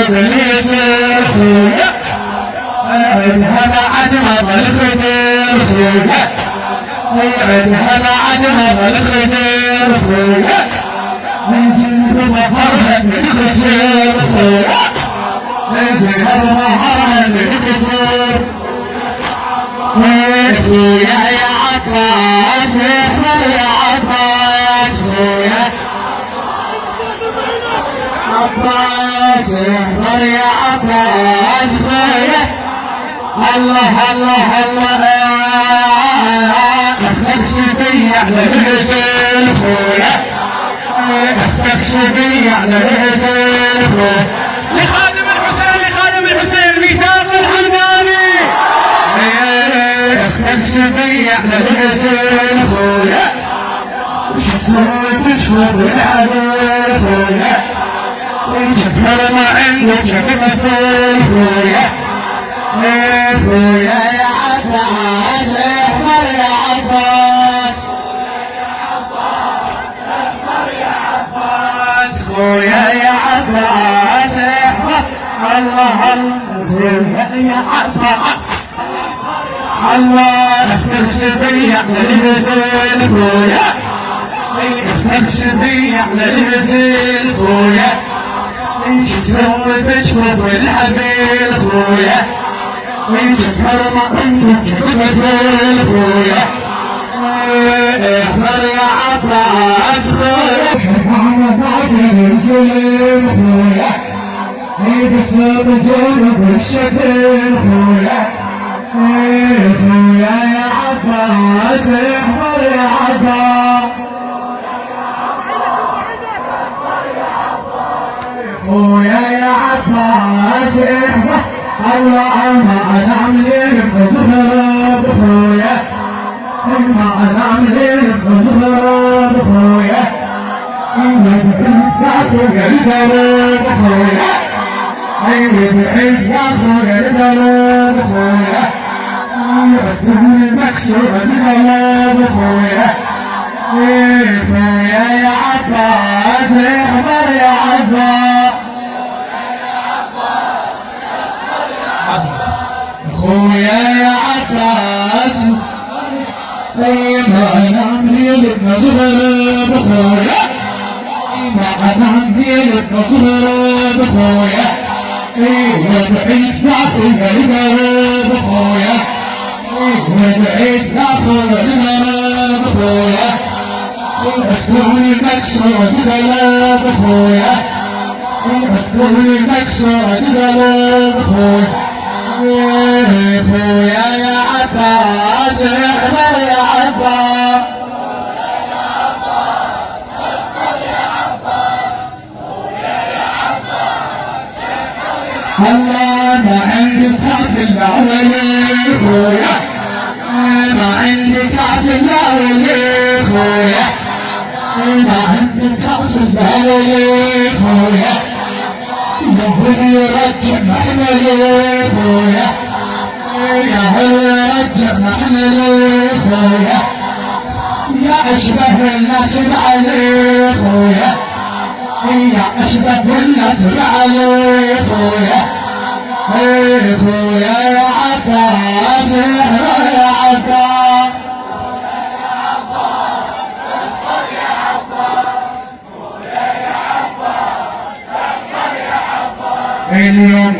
باليسير خويا عدها بعد هذا الخدير خويا عدها بعد هذا الخدير خويا نزل بظهرها بالكسر خويا نزل بظهرها بالكسر خويا يا عباس احمر يا عباس خويا عباس احمر يا عباس خويا الله الله الله اختك شبي على الرسل خويا اختك شبي على الرسل خويا لخادم الحسين ميثاق الحمداني اختك شبي على الرسل خويا وش تسوي بشوف العدل خويا وجبهر ما عندك مثل خويا خويا يا عباس احمر يا عباس خويا يا عباس احمر الله الله يا عباس الله اختك شبي على الهزل خويا اختك شبي على الهزل خويا تسوي بشوف الحبيل خويا ويجبهر ما عندك مثل خويا احمر يا عباس خويا حبانا بعد السلم خويا بسبب جنب الشتم خويا خويا يا عباس احمر يا عباس خويا يا عباس احمر الله ما انام لك بزغرب خويا ما انام لك بزغرب خويا بعيد يا خويا القلب خويا بعيد يا خويا القلب خويا رسم مكسور القلب خويا خويا يا عباس احمر يا عباس خويا يا عباس ما انام ليلك مزغرب خويا ما انام ليلك مزغرب خويا وبعيد يا خويا القلب خويا وبعيد يا خويا القلب خويا اكتبني مكسور القلب خويا اكتبني مكسور القلب خويا خويا يا عباس احمر يا عباس الله ما عندك خاف العولي خويا ما عندك خاف العولي خويا ما عندك خاف العولي خويا يهدي رجع محملي خويا يا هل رجع محملي خويا يا اشبه الناس بعلي خويا يا اشبه الناس بعلي خويا خويا يا عباس يا عباس اليوم